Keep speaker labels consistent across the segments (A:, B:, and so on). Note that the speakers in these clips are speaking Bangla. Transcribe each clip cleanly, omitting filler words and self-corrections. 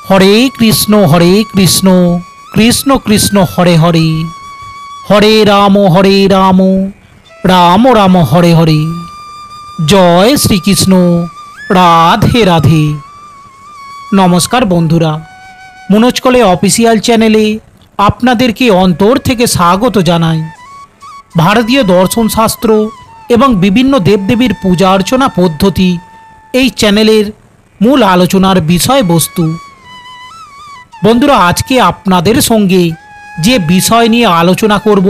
A: हरे कृष्ण कृष्ण कृष्ण हरे हरे हरे राम राम राम हरे हरे। जय श्री कृष्ण राधे राधे। नमस्कार बंधुरा, मनोज कले अफिसियल चैनेले आपनादेरके अंतर थेके स्वागत जानाई। भारतीय दर्शन शास्त्र एवं विभिन्न देवदेवीर पूजा अर्चना पद्धति এই চ্যানেলের মূল আলোচনার বিষয়বস্তু। বন্ধুরা, আজকে আপনাদের সঙ্গে যে বিষয় নিয়ে আলোচনা করব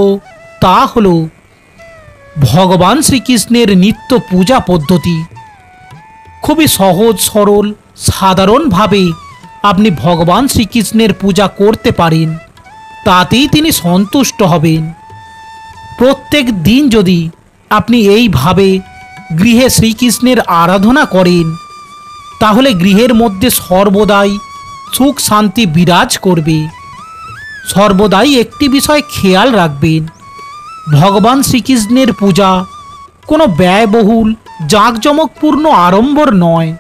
A: তা হলো ভগবান শ্রীকৃষ্ণের নিত্য পূজা পদ্ধতি। খুবই সহজ সরল সাধারণভাবে আপনি ভগবান শ্রীকৃষ্ণের পূজা করতে পারেন, তাতেই তিনি সন্তুষ্ট হবেন। প্রত্যেক দিন যদি আপনি এইভাবে গৃহে শ্রীকৃষ্ণের আরাধনা করেন তাহলে গৃহের মধ্যে সর্বদাই সুখ শান্তি বিরাজ করবে। সর্বদাই একটি বিষয় খেয়াল রাখবেন, ভগবান শ্রীকৃষ্ণের পূজা কোনো ব্যয়বহুল জাঁকজমকপূর্ণ আড়ম্বর নয়।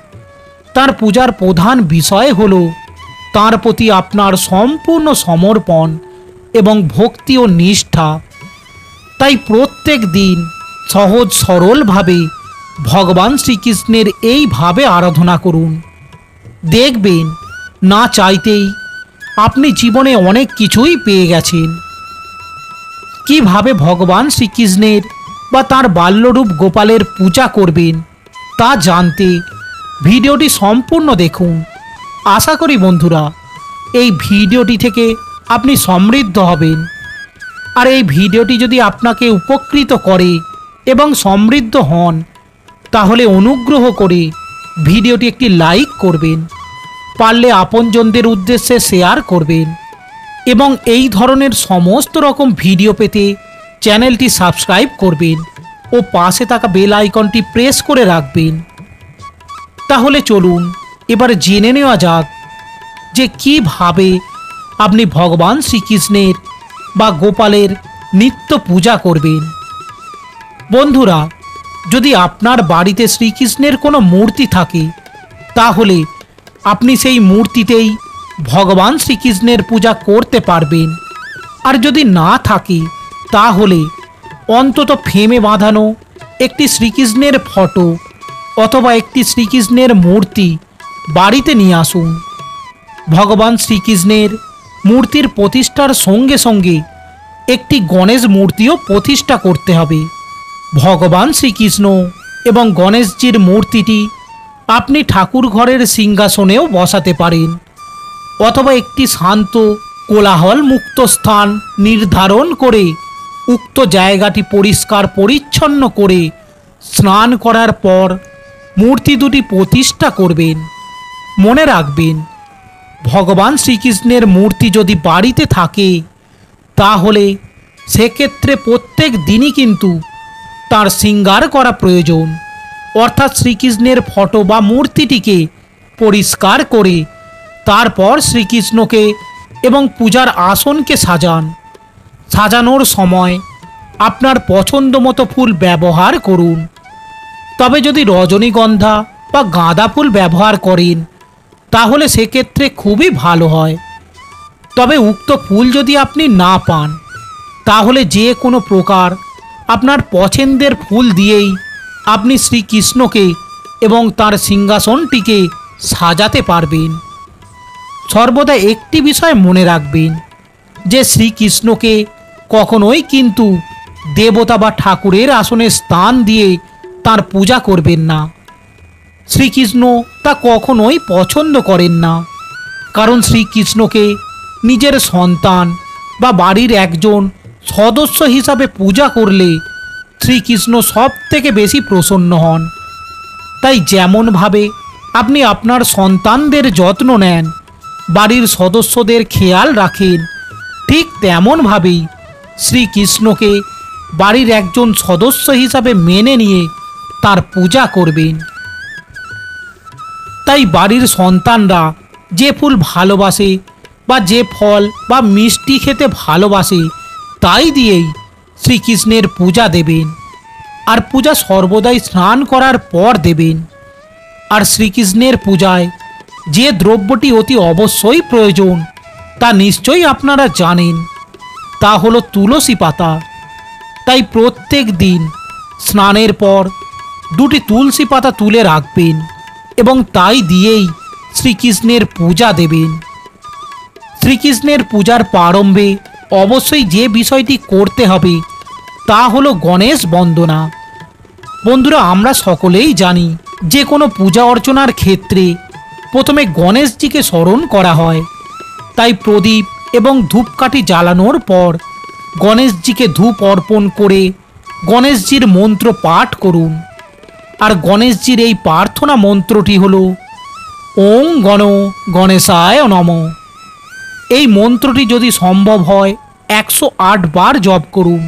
A: তার পূজার প্রধান বিষয় হল তার প্রতি আপনার সম্পূর্ণ সমর্পণ এবং ভক্তি ও নিষ্ঠা। তাই প্রত্যেক দিন সহজ সরলভাবে ভগবান শ্রীকৃষ্ণের এইভাবে আরাধনা করুন। দেখবেন না চাইতেই আপনি জীবনে অনেক কিছুই পেয়ে গেছেন। কিভাবে ভগবান শ্রীকৃষ্ণের বা তার বাল্যরূপ গোপালের পূজা করবেন তা জানতে ভিডিওটি সম্পূর্ণ দেখুন। আশা করি বন্ধুরা এই ভিডিওটি থেকে আপনি সমৃদ্ধ হবেন। আর এই ভিডিওটি যদি আপনাকে উপকৃত করে এবং সমৃদ্ধ হন তাহলে অনুগ্রহ করে ভিডিওটি একটি লাইক করবেন, পারলে আপনজনদের উদ্দেশ্যে শেয়ার করবেন এবং এই ধরনের সমস্ত রকম ভিডিও পেতে চ্যানেলটি সাবস্ক্রাইব করবেন ও পাশে থাকা বেল আইকনটি প্রেস করে রাখবেন। তাহলে চলুন এবার জেনে নেওয়া যাক যে কিভাবে আপনি ভগবান শ্রীকৃষ্ণের বা গোপালের নিত্য পূজা করবেন। বন্ধুরা, যদি আপনার বাড়িতে শ্রীকৃষ্ণের কোনো মূর্তি থাকে তাহলে আপনি সেই মূর্তিতেই ভগবান শ্রীকৃষ্ণের পূজা করতে পারবেন। আর যদি না থাকে তাহলে অন্তত ফ্রেমে বাঁধানো একটি শ্রীকৃষ্ণের ফটো অথবা একটি শ্রীকৃষ্ণের মূর্তি বাড়িতে নিয়ে আসুন। ভগবান শ্রীকৃষ্ণের মূর্তির প্রতিষ্ঠার সঙ্গে সঙ্গে একটি গণেশ মূর্তিও প্রতিষ্ঠা করতে হবে। ভগবান শ্রীকৃষ্ণ এবং গণেশজির মূর্তিটি আপনি ঠাকুর ঘরের সিংহাসনেও বসাতে পারেন অথবা একটি শান্ত কোলাহল মুক্ত স্থান নির্ধারণ করে উক্ত জায়গাটি পরিষ্কার পরিচ্ছন্ন করে স্নান করার পর মূর্তি দুটি প্রতিষ্ঠা করবেন। মনে রাখবেন, ভগবান শ্রীকৃষ্ণের মূর্তি যদি বাড়িতে থাকে তাহলে সেক্ষেত্রে প্রত্যেক দিনই কিন্তু তার শৃঙ্গার করা প্রয়োজন। অর্থাৎ শ্রীকৃষ্ণের ফটো বা মূর্তিটিকে পরিষ্কার করে তারপর শ্রীকৃষ্ণকে এবং পূজার আসনকে সাজান। সাজানোর সময় আপনার পছন্দ মতো ফুল ব্যবহার করুন। তবে যদি রজনীগন্ধা বা গাঁদা ফুল ব্যবহার করেন তাহলে সেক্ষেত্রে খুবই ভালো হয়। তবে উক্ত ফুল যদি আপনি না পান তাহলে যে কোনো প্রকার আপনার পছন্দের ফুল দিয়েই আপনি শ্রীকৃষ্ণকে এবং তার সিংহাসনটিকে সাজাতে পারবেন। সর্বদা একটি বিষয় মনে রাখবেন যে শ্রীকৃষ্ণকে কখনোই কিন্তু দেবতা বা ঠাকুরের আসনে স্থান দিয়ে তার পূজা করবেন না। শ্রীকৃষ্ণ তা কখনোই পছন্দ করেন না, কারণ শ্রীকৃষ্ণকে নিজের সন্তান বা বাড়ির একজন সদস্য হিসাবে পূজা করলে শ্রীকৃষ্ণ সব থেকে বেশি প্রসন্ন হন। তাই যেমনভাবে আপনি আপনার সন্তানদের যত্ন নেন, বাড়ির সদস্যদের খেয়াল রাখেন, ঠিক তেমনভাবেই শ্রীকৃষ্ণকে বাড়ির একজন সদস্য হিসাবে মেনে নিয়ে তার পূজা করবেন। তাই বাড়ির সন্তানরা যে ফুল ভালোবাসে বা যে ফল বা মিষ্টি খেতে ভালোবাসে তাই দিয়েই শ্রীকৃষ্ণের পূজা দেবেন। আর পূজা সর্বদাই স্নান করার পর দেবেন। আর শ্রীকৃষ্ণের পূজায় যে দ্রব্যটি অতি অবশ্যই প্রয়োজন তা নিশ্চয়ই আপনারা জানেন, তা হলো তুলসী পাতা। তাই প্রত্যেক দিন স্নানের পর 2টি তুলসী পাতা তুলে রাখবেন এবং তাই দিয়েই শ্রীকৃষ্ণের পূজা দেবেন। শ্রীকৃষ্ণের পূজার প্রারম্ভে অবশ্যই যে বিষয়টি করতে হবে তা হলো গণেশ বন্দনা। বন্ধুরা, আমরা সকলেই জানি যে কোনো পূজা অর্চনার ক্ষেত্রে প্রথমে গণেশজিকে স্মরণ করা হয়। তাই প্রদীপ এবং ধূপকাঠি জ্বালানোর পর গণেশজিকে ধূপ অর্পণ করে গণেশজির মন্ত্র পাঠ করুন। আর গণেশজির এই প্রার্থনা মন্ত্রটি হল ওং গণ গণেশায় নমঃ। এই মন্ত্রটি যদি সম্ভব হয় 108 বার জপ করুন,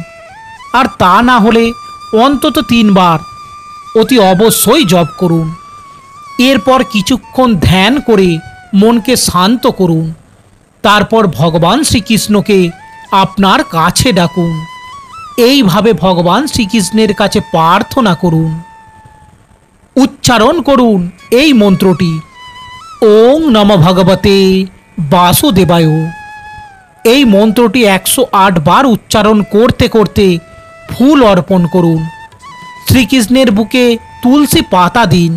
A: আর তা না হলে অন্তত 3 বার অতি অবশ্যই জপ করুন। এরপর কিছুক্ষণ ধ্যান করে মনকে শান্ত করুন। তারপর ভগবান শ্রীকৃষ্ণকে আপনার কাছে ডাকুন। এইভাবে ভগবান শ্রীকৃষ্ণের কাছে প্রার্থনা করুন। উচ্চারণ করুন এই মন্ত্রটি, ওং নমঃ ভগবতে বাসুদেবায়। এই মন্ত্রটি 108 বার উচ্চারণ করতে করতে ফুল অর্পণ করুন। শ্রীকৃষ্ণের বুকে তুলসী পাতা দিন।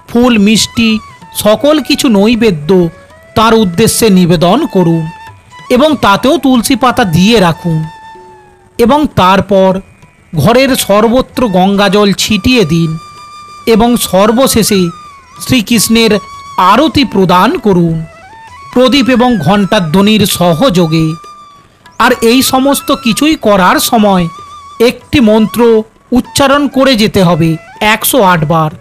A: ফুল, মিষ্টি সকল কিছু নৈবেদ্য তার উদ্দেশ্যে নিবেদন করুন এবং তাতেও তুলসী পাতা দিয়ে রাখুন। এবং তারপর ঘরের সর্বত্র গঙ্গাজল ছিটিয়ে দিন এবং সর্বশেষে শ্রীকৃষ্ণের আরতি প্রদান করুন প্রদীপ এবং ঘণ্টার ধ্বনির সহযোগে। আর এই সমস্ত কিছুই করার সময় একটি মন্ত্র উচ্চারণ করে যেতে হবে 108 বার,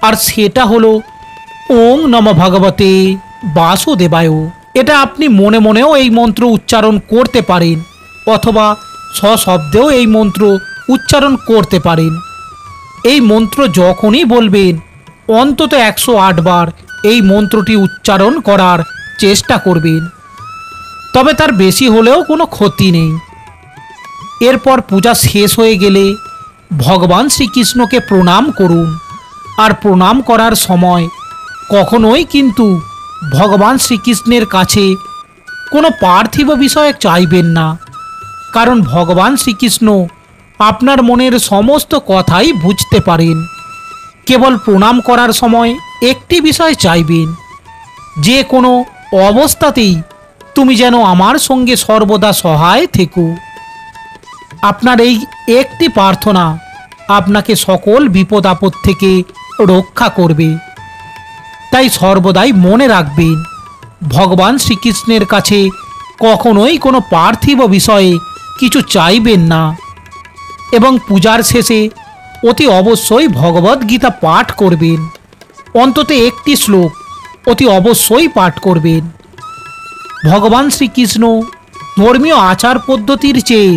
A: আর সেটা হলো ওং নমঃ ভগবতে বাসুদেবায়। এটা আপনি মনে মনেও এই মন্ত্র উচ্চারণ করতে পারেন অথবা সশব্দেও এই মন্ত্র উচ্চারণ করতে পারেন। এই মন্ত্র যখনই বলবেন অন্তত 108 বার এই মন্ত্রটি উচ্চারণ করার চেষ্টা করবেন, তবে তার বেশি হলেও কোনো ক্ষতি নেই। এরপর পূজা শেষ হয়ে গেলে ভগবান শ্রীকৃষ্ণকে প্রণাম করুন। আর প্রণাম করার সময় কখনোই কিন্তু ভগবান শ্রীকৃষ্ণের কাছে কোনো পার্থিব বিষয়ে চাইবেন না, কারণ ভগবান শ্রীকৃষ্ণ আপনার মনের সমস্ত কথাই বুঝতে পারেন। কেবল প্রণাম করার সময় একটি বিষয় চাইবেন, যে কোনো অবস্থাতেই তুমি যেন আমার সঙ্গে সর্বদা সহায় থেকো। আপনার এই একটি প্রার্থনা আপনাকে সকল বিপদ আপদ থেকে রক্ষা করবে। তাই সর্বদাই মনে রাখবেন, ভগবান শ্রীকৃষ্ণের কাছে কখনোই কোনো পার্থিব বিষয়ে কিছু চাইবেন না। এবং পূজার শেষে অতি অবশ্যই ভগবদ্গীতা পাঠ করবেন। অন্তত একটি শ্লোক অতি অবশ্যই পাঠ করবেন। ভগবান শ্রীকৃষ্ণ ধর্মীয় আচার পদ্ধতির চেয়ে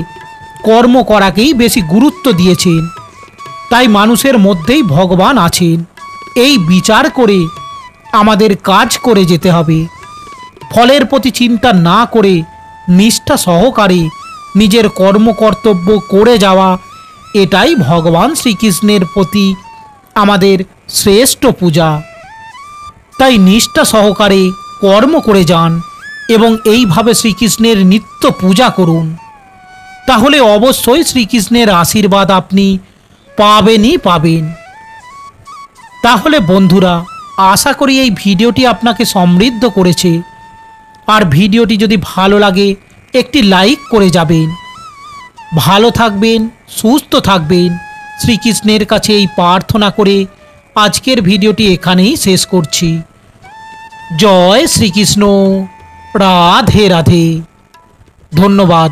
A: কর্ম করাকেই বেশি গুরুত্ব দিয়েছেন। তাই মানুষের মধ্যেই ভগবান আছেন এই বিচার করে আমাদের কাজ করে যেতে হবে। ফলের প্রতি চিন্তা না করে নিষ্ঠা সহকারে নিজের কর্মকর্তব্য করে যাওয়া, এটাই ভগবান শ্রীকৃষ্ণের প্রতি আমাদের শ্রেষ্ঠ পূজা। তাই নিষ্ঠা সহকারে কর্ম করে যান এবং এইভাবে শ্রীকৃষ্ণের নিত্য পূজা করুন। তাহলে অবশ্যই শ্রীকৃষ্ণের আশীর্বাদ আপনি পাবেনই পাবেন। তাহলে বন্ধুরা, আশা করি এই ভিডিওটি আপনাকে সমৃদ্ধ করেছে। আর ভিডিওটি যদি ভালো লাগে একটি লাইক করে যাবেন। ভালো থাকবেন, সুস্থ থাকবেন, শ্রীকৃষ্ণের কাছে এই প্রার্থনা করে আজকের ভিডিওটি এখানেই শেষ করছি। জয় শ্রীকৃষ্ণ, রাধে রাধে, ধন্যবাদ।